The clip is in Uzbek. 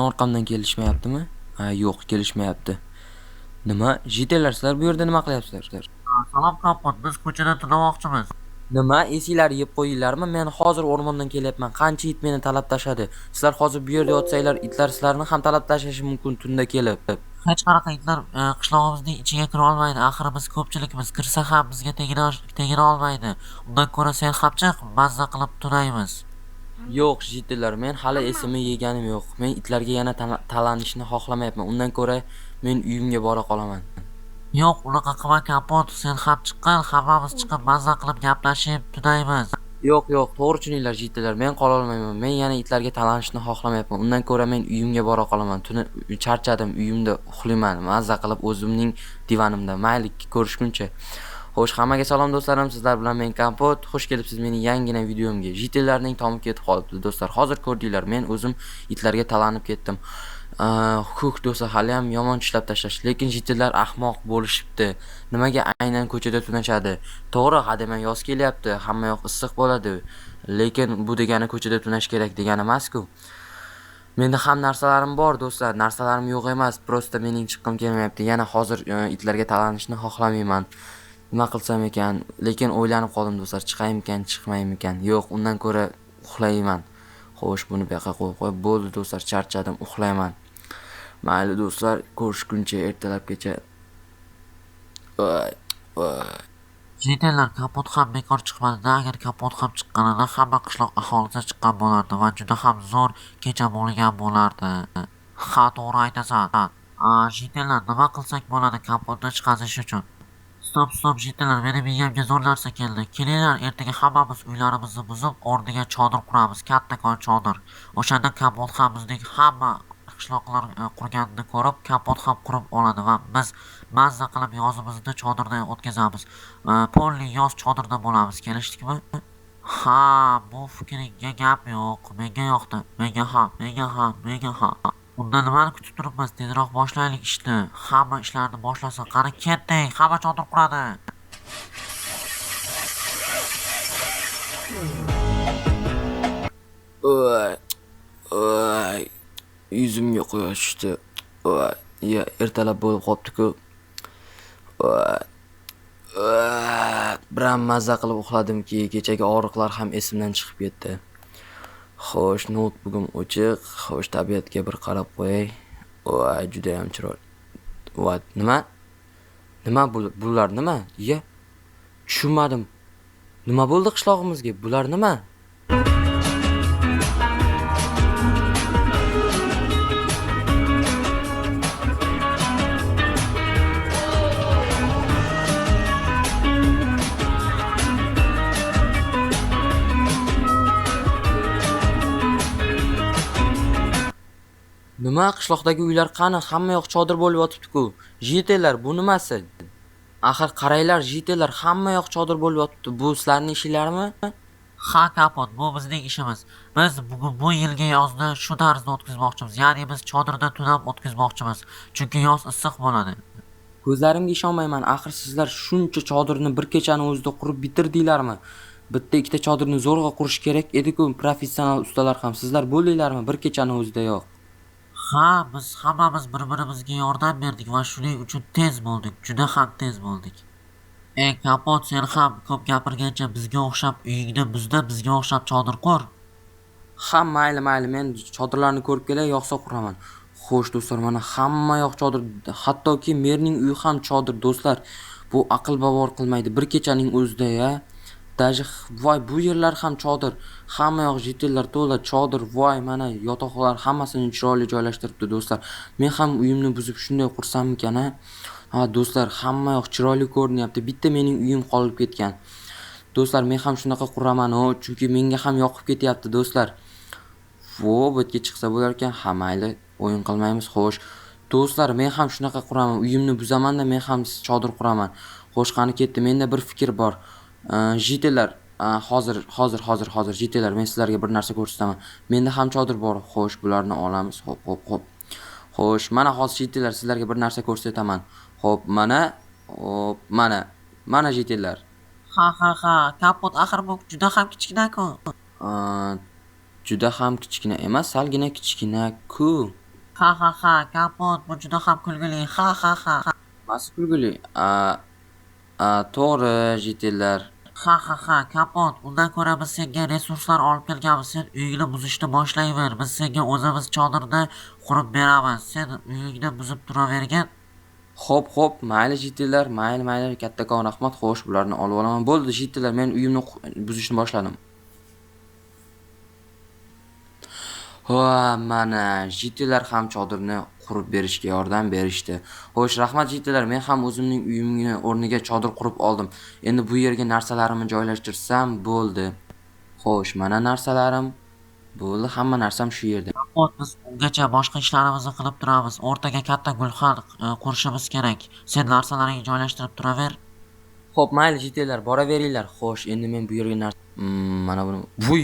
Orqamdan kelishmayaptimi? Ha, yo'q, kelishmayapti. Nima? Jitellar, sizlar bu yerda nima qilyapsizlar? Salom kapot, biz ko'chada tunamoqchimiz. Nima? Esinglar yeb qo'yinglarmi? Men hozir o'rmondan kelyapman. Qancha it meni talab tashadi. Sizlar hozir bu yerda yotsanglar, itlar sizlarni ham talab tashlashi mumkin tunda kelib. Hech qanaqa itlar qishlog'imizning ichiga kira olmaydi. Axir biz ko'pchilikmiz, kirsa ham bizga tegina olmaydi. Undan ko'ra sen ham chiq, mazza qilib tunaymiz. Yo'q, jitellar, men hali esimni yeganim yo'q. Men itlarga yana talanishni xohlamayapman. Undan ko'ra men uyimga bora qolaman. Yo'q, unaqa qilma kapot, sen ham chiqqin, hammamiz chiqib mazza qilib gaplashib tunaymiz. Yo'q, to'g'ri tushuninglar jitellar. Men qola olmayman. Men yana itlarga talanishni xohlamayapman. Undan ko'ra men uyimga bora qolaman. Tuni charchadim, uyimda uxlayman. Mazza qilib o'zimning divanimda. Mayli, ko'rishguncha. Xo'sh, hammaga salom do'stlarim. Sizlar bilan men Kompot. Xush kelibsiz mening yangina videomga. Jitellarning tomi ketib qolibdi do'stlar. Hozir ko'rdinglar, men o'zim itlarga talanib ketdim. Do'stlar, hali ham yomon tishlab tashlash, lekin jitellar ahmoq bo'lishibdi. Nimaga aynan ko'chada tunashadi? To'g'ri, hademay yoz kelyapti, hamma yoq issiq bo'ladi, lekin bu degani ko'chada tunash kerak degani emas-ku. Menda ham narsalarim bor do'stlar, narsalarim yo'q emas, prosta mening chiqqim kelmayapti. Yana hozir itlarga talanishni xohlamayman. Nima qilsam ekan? Lekin o'ylanib qoldim do'stlar, chiqaymikan, chiqmaymikan? Yo'q, undan ko'ra uxlayman. Xo'sh, buni bu yoqqa qo'yib bo'ldi do'stlar, charchadim, uxlayman. Mayli do'stlar, ko'rishguncha ertalabgacha. Jitellar, kapot ham bekor chiqmadi. Agar kapot ham chiqqanida hamma qishloq aholisi chiqqan bo'lardi va juda ham zo'r kecha bo'lgan bo'lardi. Ha, to'g'ri aytasan. Jitellar, nima qilsak bo'ladi kapotni chiqarish uchun? Stop, jitellar, meni miyamga zo'r narsa keldi. Kelinglar, ertaga hammamiz uylarimizni buzib, o'rniga chodir quramiz, kattakon chodir. O'shanda kapot ham bizdek hamma qishloqlar qurganini ko'rib, kapot ham qurib oladi va biz mazza qilib yozimizni chodirda o'tkazamiz. Polli yoz chodirda bo'lamiz. Kelishdikmi? Ha, bu fikringga gap yo'q. Menga yoqdi. Menga ham. Unda nimani kutib turibmiz? Tezroq boshlaylik ishni. Hamma ishlarni boshlasa, qani ketdik. Hamma chodir quradi. Oy, yuzimga quyosh tushdi. Ya ertalab bo'lib qopti-ku. Biram mazza qilib uxladimki, kechagi og'riqlar ham esimdan chiqib ketdi. Xo'sh, notebugim ochiq. Xo'sh, tabiatga bir qarab qo'yay. Juda ham chiroyli. Nima? Bular nima? Ya, tushunmadim. Nima bo'ldi qishlog'imizga? Bular nima? Nima, qishloqdagi uylar qani? Hamma yoq chodir bo'lib yotibdi-ku. Jitellar, bu nimasi? Axir qaranglar, jitellar, hamma yoq chodir bo'lib yotibdi. Bu sizlarning ishinglarmi? Ha, kapot, bu bizning ishimiz. Biz bugun bu yilgi yozni shu tarzda o'tkazmoqchimiz. Ya'ni biz chodirda tunab o'tkazmoqchimiz. Chunki yoz issiq bo'ladi. Ko'zlarimga ishonmayman. Axir sizlar shuncha chodirni bir kechani o'zida qurib bitirdinglarmi? Bitta ikkita chodirni zo'rg'a qurish kerak edi-ku, professional ustalar ham. Sizlar bo'ldinglarmi bir kechani o'zida yo'q? Ha, biz hammamiz bir-birimizga yordam berdik va shuning uchun tez bo'ldik. Juda ham tez bo'ldik. Kapot, sen ham ko'p gapirgancha bizga o'xshab uyingni buzda, bizga o'xshab chodir qur. Ha, mayli, men chodirlarni ko'rib kelay, yoqsa quraman. Xo'sh do'stlar, mana hamma yoq chodir, hattoki merning uyi ham chodir do'stlar. Bu aql bovar qilmaydi. Bir kechaning o'zida ya. Daji voy, bu yerlar ham chodir. Hamma yoq jitellar to'la chodir. Voy, mana yotoqlar hammasini chiroyli joylashtiribdi do'stlar. Men ham uyimni buzib shunday qursammikan, ha? Ha do'stlar, hamma yoq chiroyli ko'rinyapti. Bitta mening uyim qolib ketgan. Do'stlar, men ham shunaqa quraman, chunki menga ham yoqib ketyapti do'stlar. Bu yerga chiqsa bo'lar ekan. Ha, mayli, o'yin qilmaymiz. Xo'sh, do'stlar, men ham shunaqa quraman. Uyimni buzaman-da, men ham chodir quraman. Xo'sh, qani ketdi. Menda bir fikr bor. Jitellar, hozir jitellar, men sizlarga bir narsa ko'rsataman. Menda ham chodir bor. Xo'sh, bularni olamiz. Xo'p. Xo'sh, mana hozir jitellar, sizlarga bir narsa ko'rsataman. Xo'p, mana jitellar. Ha, kapot, axir bu juda ham kichkina-ku. Juda ham kichkina emas, salgina kichkina-ku. Ha ha ha, kapot, bu juda ham kulgili. Ha ha ha. Masi kulgili. To'g'ri, jitellar. Ha ha ha, kapot. Undan ko'ra biz senga resurslar olib kelganmiz. Sen uyingni buzishni boshlayver. Biz senga o'zimiz chodirni qurib beramiz. Sen uyingni buzib turavergin. Xo'p, mayli jitellar, mayli, kattakon rahmat. Xo'sh, bularni olib olaman. Bo'ldi jitellar, men uyimni buzishni boshladim. Mana jitellar ham chodirni qurib berishga yordam berishdi. Xo'sh, rahmat jitellar, men ham o'zimning uyimni o'rniga chodir qurib oldim. Endi bu yerga narsalarimni joylashtirsam bo'ldi. Xo'sh, mana narsalarim. Bo'ldi, hamma narsam shu yerda. Kapot, biz ungacha boshqa ishlarimizni qilib turamiz. O'rtaga katta gulxan qurishimiz kerak. Sen narsalaringni joylashtirib turaver. Xo'p, mayli jitellar, boraveringlar. Xo'sh, endi men bu yerga mana buni. Vuy!